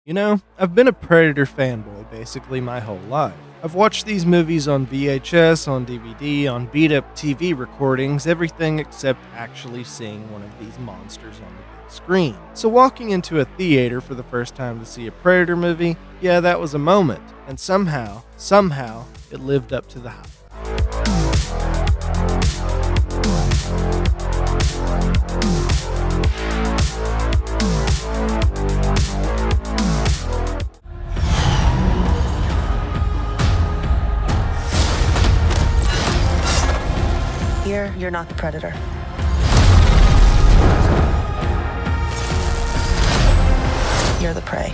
You know, I've been a Predator fanboy basically my whole life. I've watched these movies on VHS, on DVD, on beat-up TV recordings, everything except actually seeing one of these monsters on the big screen. So walking into a theater for the first time to see a Predator movie, yeah, that was a moment. And somehow, it lived up to the hype. Here, you're not the predator. You're the prey.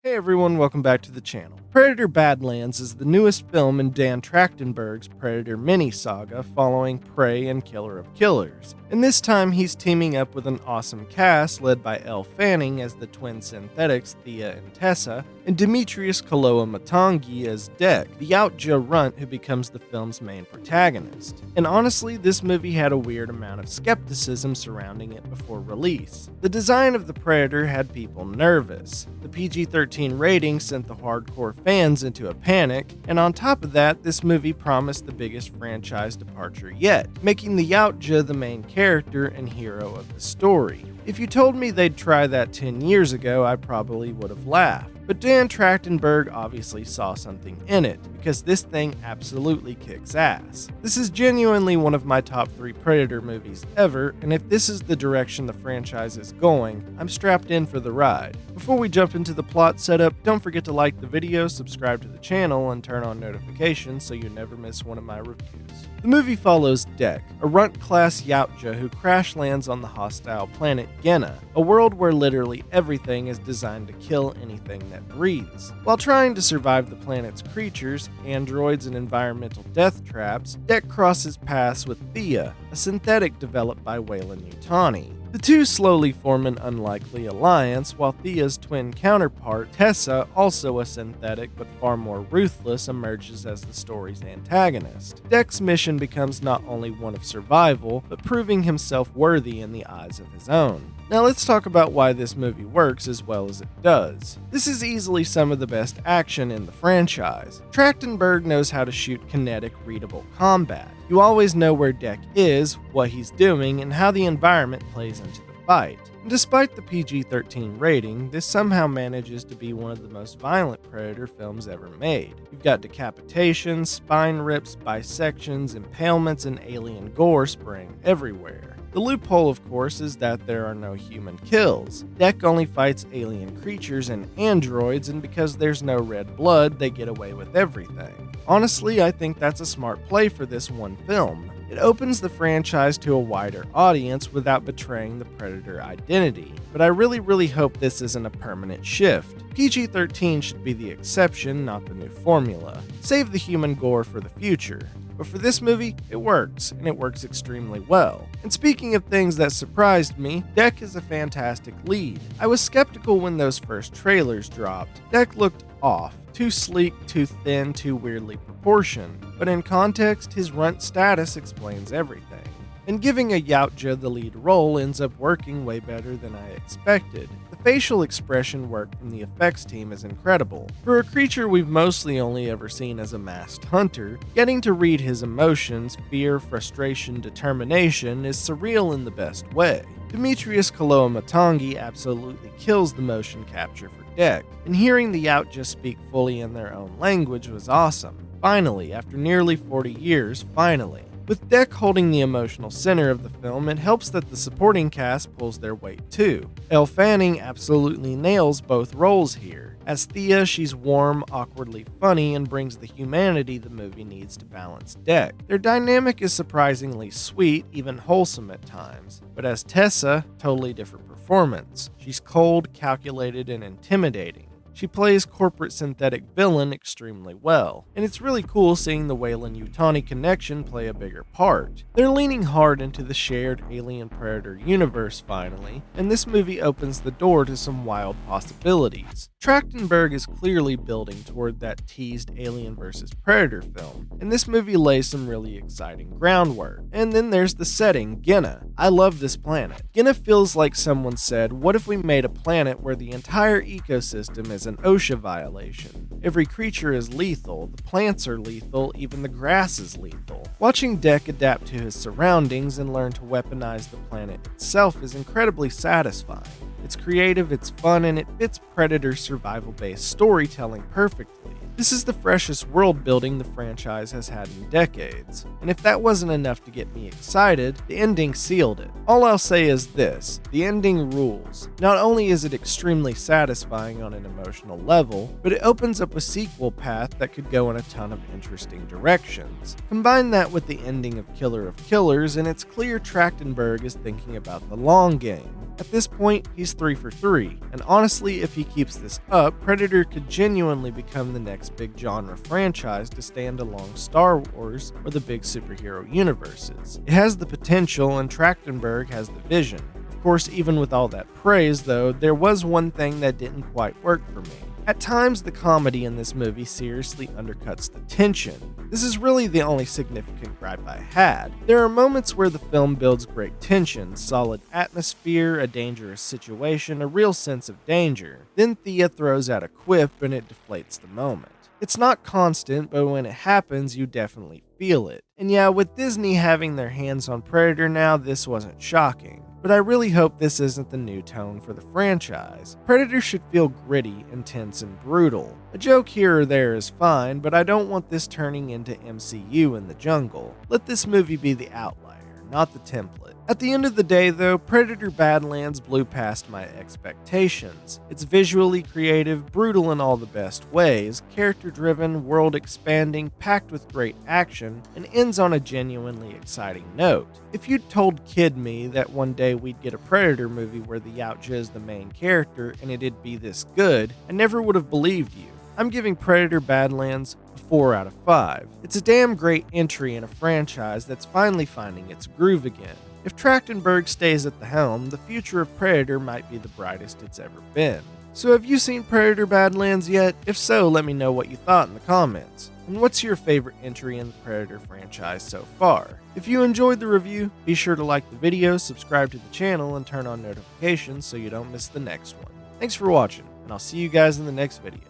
Hey everyone, welcome back to the channel. Predator Badlands is the newest film in Dan Trachtenberg's Predator mini-saga following Prey and Killer of Killers. And this time he's teaming up with an awesome cast led by Elle Fanning as the twin synthetics Thia and Tessa, and Dimitrius Koloamatangi as Dek, the Yautja runt who becomes the film's main protagonist. And honestly, this movie had a weird amount of skepticism surrounding it before release. The design of the Predator had people nervous. The PG-13 rating sent the hardcore fans into a panic, and on top of that, this movie promised the biggest franchise departure yet, making the Yautja the main character and hero of the story. If you told me they'd try that 10 years ago, I probably would have laughed. But Dan Trachtenberg obviously saw something in it, because this thing absolutely kicks ass. This is genuinely one of my top 3 Predator movies ever, and if this is the direction the franchise is going, I'm strapped in for the ride. Before we jump into the plot setup, don't forget to like the video, subscribe to the channel, and turn on notifications so you never miss one of my reviews. The movie follows Dek, a runt-class Yautja who crash lands on the hostile planet Genna, a world where literally everything is designed to kill anything that breathes. While trying to survive the planet's creatures, androids, and environmental death traps, Dek crosses paths with Thia, a synthetic developed by Weyland-Yutani. The two slowly form an unlikely alliance, while Thia's twin counterpart, Tessa, also a synthetic but far more ruthless, emerges as the story's antagonist. Dek's mission becomes not only one of survival, but proving himself worthy in the eyes of his own. Now let's talk about why this movie works as well as it does. This is easily some of the best action in the franchise. Trachtenberg knows how to shoot kinetic, readable combat. You always know where Dek is, what he's doing, and how the environment plays into the fight. And despite the PG-13 rating, this somehow manages to be one of the most violent Predator films ever made. You've got decapitations, spine rips, dissections, impalements, and alien gore spraying everywhere. The loophole, of course, is that there are no human kills. Dek only fights alien creatures and androids, and because there's no red blood, they get away with everything. Honestly, I think that's a smart play for this one film. It opens the franchise to a wider audience without betraying the Predator identity. But I really hope this isn't a permanent shift. PG-13 should be the exception, not the new formula. Save the human gore for the future. But for this movie, it works, and it works extremely well. And speaking of things that surprised me, Dek is a fantastic lead. I was skeptical when those first trailers dropped. Dek looked off. Too sleek, too thin, too weirdly proportioned. But in context, his runt status explains everything. And giving a Yautja the lead role ends up working way better than I expected. The facial expression work from the effects team is incredible. For a creature we've mostly only ever seen as a masked hunter, getting to read his emotions, fear, frustration, determination, is surreal in the best way. Dimitrius Koloamatangi absolutely kills the motion capture for Dek, and hearing the Yautja speak fully in their own language was awesome. Finally, after nearly 40 years, finally. With Dek holding the emotional center of the film, it helps that the supporting cast pulls their weight too. Elle Fanning absolutely nails both roles here. As Thia, she's warm, awkwardly funny, and brings the humanity the movie needs to balance Dek. Their dynamic is surprisingly sweet, even wholesome at times. But as Tessa, totally different performance. She's cold, calculated, and intimidating. She plays corporate synthetic villain extremely well, and it's really cool seeing the Weyland-Yutani connection play a bigger part. They're leaning hard into the shared Alien-Predator universe finally, and this movie opens the door to some wild possibilities. Trachtenberg is clearly building toward that teased Alien vs. Predator film, and this movie lays some really exciting groundwork. And then there's the setting, Genna. I love this planet. Genna feels like someone said, what if we made a planet where the entire ecosystem is an OSHA violation? Every creature is lethal, the plants are lethal, even the grass is lethal. Watching Deck adapt to his surroundings and learn to weaponize the planet itself is incredibly satisfying. It's creative, it's fun, and it fits Predator's survival-based storytelling perfectly. This is the freshest world building the franchise has had in decades, and if that wasn't enough to get me excited, the ending sealed it. All I'll say is this, the ending rules. Not only is it extremely satisfying on an emotional level, but it opens up a sequel path that could go in a ton of interesting directions. Combine that with the ending of Killer of Killers, and it's clear Trachtenberg is thinking about the long game. At this point, he's 3 for 3, and honestly, if he keeps this up, Predator could genuinely become the next big genre franchise to stand along Star Wars or the big superhero universes. It has the potential, and Trachtenberg has the vision. Of course, even with all that praise, though, there was one thing that didn't quite work for me. At times, the comedy in this movie seriously undercuts the tension. This is really the only significant gripe I had. There are moments where the film builds great tension, solid atmosphere, a dangerous situation, a real sense of danger. Then Thia throws out a quip and it deflates the moment. It's not constant, but when it happens, you definitely feel it. And yeah, with Disney having their hands on Predator now, this wasn't shocking. But I really hope this isn't the new tone for the franchise. Predator should feel gritty, intense, and brutal. A joke here or there is fine, but I don't want this turning into MCU in the jungle. Let this movie be the outlier, not the template. At the end of the day though, Predator Badlands blew past my expectations. It's visually creative, brutal in all the best ways, character-driven, world-expanding, packed with great action, and ends on a genuinely exciting note. If you'd told Kid me that one day we'd get a Predator movie where the Yautja is the main character and it'd be this good, I never would have believed you. I'm giving Predator Badlands a 4 out of 5. It's a damn great entry in a franchise that's finally finding its groove again. If Trachtenberg stays at the helm, the future of Predator might be the brightest it's ever been. So have you seen Predator Badlands yet? If so, let me know what you thought in the comments. And what's your favorite entry in the Predator franchise so far? If you enjoyed the review, be sure to like the video, subscribe to the channel, and turn on notifications so you don't miss the next one. Thanks for watching, and I'll see you guys in the next video.